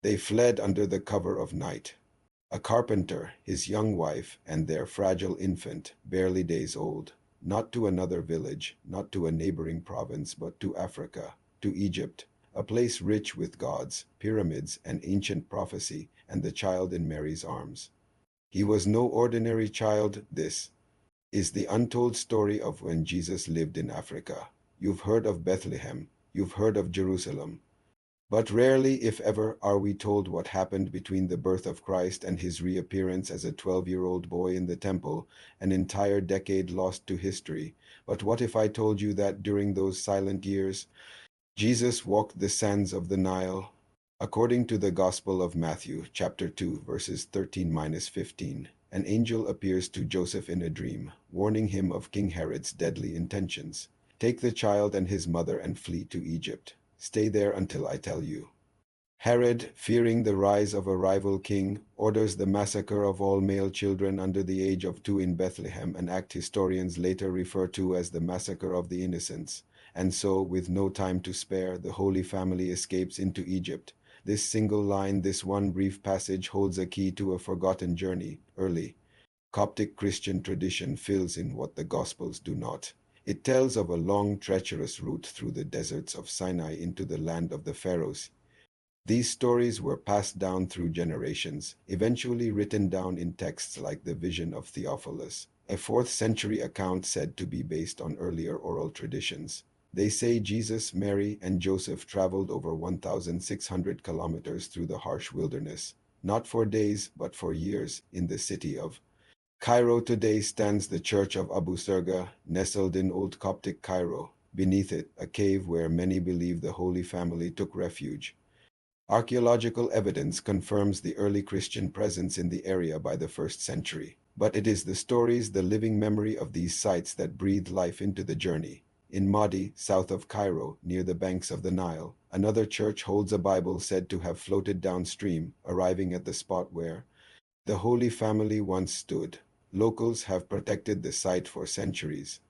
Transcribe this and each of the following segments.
They fled under the cover of night. A carpenter, his young wife, and their fragile infant, barely days old, not to another village, not to a neighboring province, but to Africa, to Egypt, a place rich with gods, pyramids, and ancient prophecy, and the child in Mary's arms. He was no ordinary child. This is the untold story of when Jesus lived in Africa. You've heard of Bethlehem, you've heard of Jerusalem, but rarely, if ever, are we told what happened between the birth of Christ and his reappearance as a 12-year-old boy in the temple, an entire decade lost to history. But what if I told you that during those silent years, Jesus walked the sands of the Nile? According to the Gospel of Matthew, chapter 2, verses 13-15, an angel appears to Joseph in a dream, warning him of King Herod's deadly intentions. Take the child and his mother and flee to Egypt. Stay there until I tell you. Herod, fearing the rise of a rival king, orders the massacre of all male children under the age of 2 in Bethlehem, an act historians later refer to as the Massacre of the Innocents. And so, with no time to spare, the Holy Family escapes into Egypt. This single line, this one brief passage, holds a key to a forgotten journey. Early Coptic Christian tradition fills in what the Gospels do not. It tells of a long, treacherous route through the deserts of Sinai into the land of the Pharaohs. These stories were passed down through generations, eventually written down in texts like the Vision of Theophilus, a 4th century account said to be based on earlier oral traditions. They say Jesus, Mary, and Joseph traveled over 1,600 kilometers through the harsh wilderness, not for days, but for years, in the city of Cairo. Today stands the Church of Abu Serga, nestled in old Coptic Cairo. Beneath it, a cave where many believe the Holy Family took refuge. Archaeological evidence confirms the early Christian presence in the area by the 1st century. But it is the stories, the living memory of these sites that breathe life into the journey. In Madi, south of Cairo, near the banks of the Nile, another church holds a Bible said to have floated downstream, arriving at the spot where the Holy Family once stood. Locals have protected the site for centuries.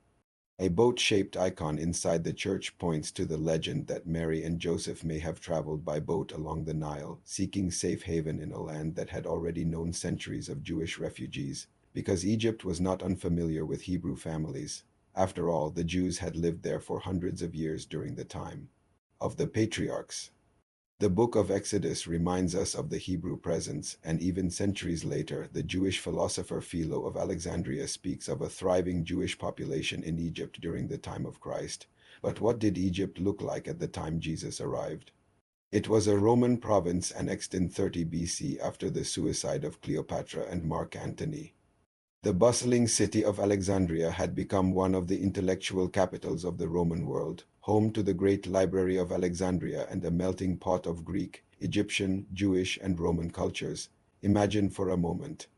A boat-shaped icon inside the church points to the legend that Mary and Joseph may have traveled by boat along the Nile, seeking safe haven in a land that had already known centuries of Jewish refugees, because Egypt was not unfamiliar with Hebrew families. After all, the Jews had lived there for hundreds of years during the time of the patriarchs. The book of Exodus reminds us of the Hebrew presence, and even centuries later, the Jewish philosopher Philo of Alexandria speaks of a thriving Jewish population in Egypt during the time of Christ. But what did Egypt look like at the time Jesus arrived? It was a Roman province annexed in 30 BC after the suicide of Cleopatra and Mark Antony. The bustling city of Alexandria had become one of the intellectual capitals of the Roman world, home to the great library of Alexandria and a melting pot of Greek, Egyptian, Jewish, and Roman cultures. Imagine for a moment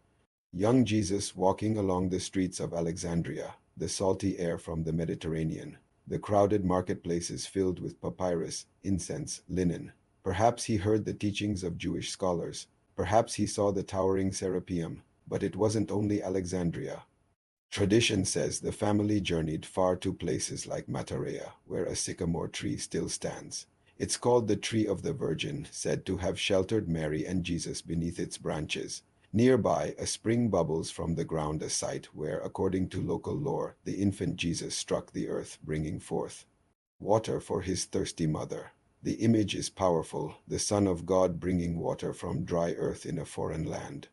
young Jesus walking along the streets of Alexandria, the salty air from the Mediterranean, the crowded marketplaces filled with papyrus, incense, linen. Perhaps he heard the teachings of Jewish scholars. Perhaps he saw the towering Serapeum. But it wasn't only Alexandria. Tradition says the family journeyed far to places like Matarea, where a sycamore tree still stands. It's called the Tree of the Virgin, said to have sheltered Mary and Jesus beneath its branches. Nearby, a spring bubbles from the ground, a site where, according to local lore, the infant Jesus struck the earth, bringing forth water for his thirsty mother. The image is powerful, the Son of God bringing water from dry earth in a foreign land.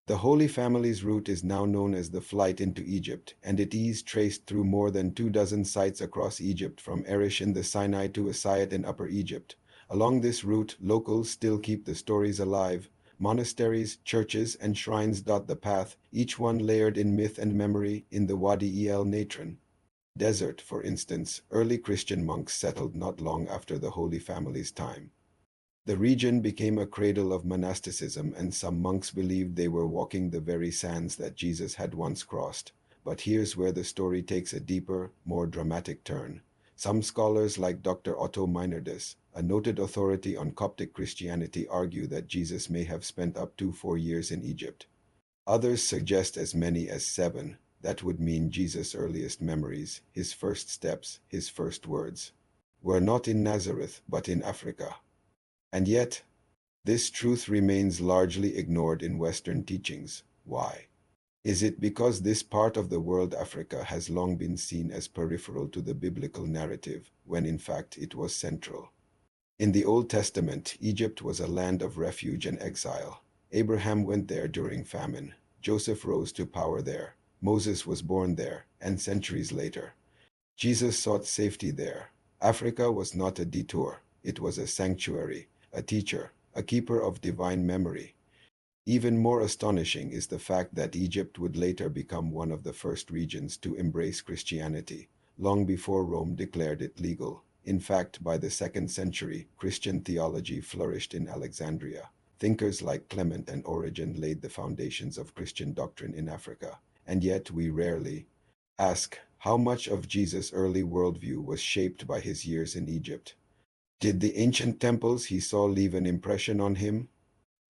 The Holy Family's route is now known as the Flight into Egypt, and it is traced through more than 24 sites across Egypt, from Erish in the Sinai to Asayat in Upper Egypt. Along this route, locals still keep the stories alive. Monasteries, churches, and shrines dot the path, each one layered in myth and memory. In the Wadi el Natron Desert, for instance, early Christian monks settled not long after the Holy Family's time. The region became a cradle of monasticism, and some monks believed they were walking the very sands that Jesus had once crossed. But here's where the story takes a deeper, more dramatic turn. Some scholars like Dr. Otto Meinardus, a noted authority on Coptic Christianity, argue that Jesus may have spent up to 4 years in Egypt. Others suggest as many as 7. That would mean Jesus' earliest memories, his first steps, his first words, were not in Nazareth, but in Africa. And yet, This truth remains largely ignored in Western teachings. Why? Is it because this part of the world, Africa, has long been seen as peripheral to the biblical narrative, when in fact it was central? In the Old Testament, Egypt was a land of refuge and exile. Abraham went there during famine. Joseph rose to power there. Moses was born there, and centuries later, Jesus sought safety there. Africa was not a detour. It was a sanctuary, a teacher, a keeper of divine memory. Even more astonishing is the fact that Egypt would later become one of the first regions to embrace Christianity, long before Rome declared it legal. In fact, by the 2nd century, Christian theology flourished in Alexandria. Thinkers like Clement and Origen laid the foundations of Christian doctrine in Africa. And yet we rarely ask how much of Jesus' early worldview was shaped by his years in Egypt. Did the ancient temples he saw leave an impression on him?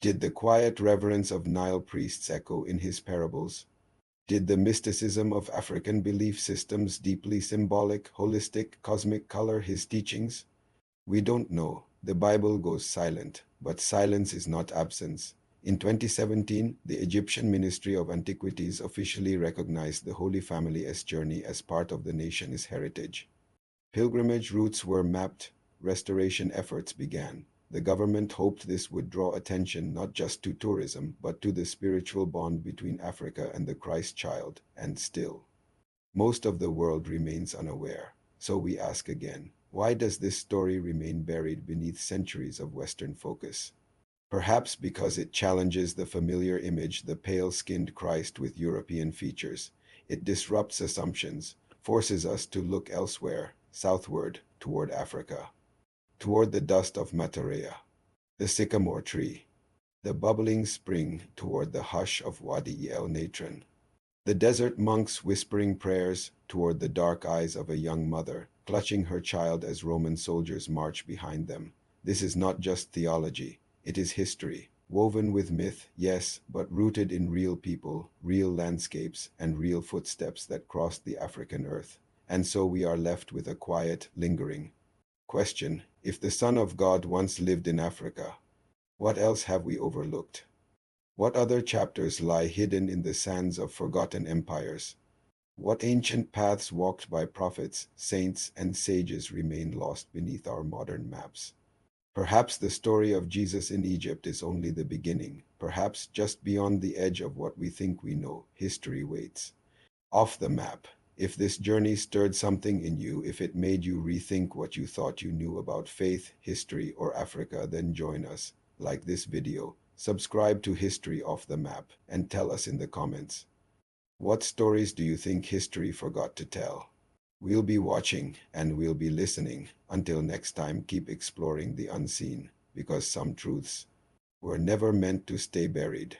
Did the quiet reverence of Nile priests echo in his parables? Did the mysticism of African belief systems, deeply symbolic, holistic, cosmic, color his teachings? We don't know. The Bible goes silent, but silence is not absence. In 2017, the Egyptian Ministry of Antiquities officially recognized the Holy Family's journey as part of the nation's heritage. Pilgrimage routes were mapped, restoration efforts began. The government hoped this would draw attention not just to tourism, but to the spiritual bond between Africa and the Christ child, and still, most of the world remains unaware. So we ask again, why does this story remain buried beneath centuries of Western focus? Perhaps because it challenges the familiar image, the pale-skinned Christ with European features. It disrupts assumptions, forces us to look elsewhere, southward, toward Africa, toward the dust of Matarea, the sycamore tree, the bubbling spring, toward the hush of Wadi el Natron, the desert monks whispering prayers, toward the dark eyes of a young mother, clutching her child as Roman soldiers march behind them. This is not just theology. It is history, woven with myth, yes, but rooted in real people, real landscapes, and real footsteps that crossed the African earth. And so we are left with a quiet, lingering question: if the Son of God once lived in Africa, what else have we overlooked? What other chapters lie hidden in the sands of forgotten empires? What ancient paths walked by prophets, saints, and sages remain lost beneath our modern maps? Perhaps the story of Jesus in Egypt is only the beginning. Perhaps just beyond the edge of what we think we know, history waits. Off the map. If this journey stirred something in you, if it made you rethink what you thought you knew about faith, history, or Africa, then join us. Like this video, subscribe to History Off the Map, and tell us in the comments, what stories do you think history forgot to tell? We'll be watching and we'll be listening. Until next time, keep exploring the unseen, because some truths were never meant to stay buried.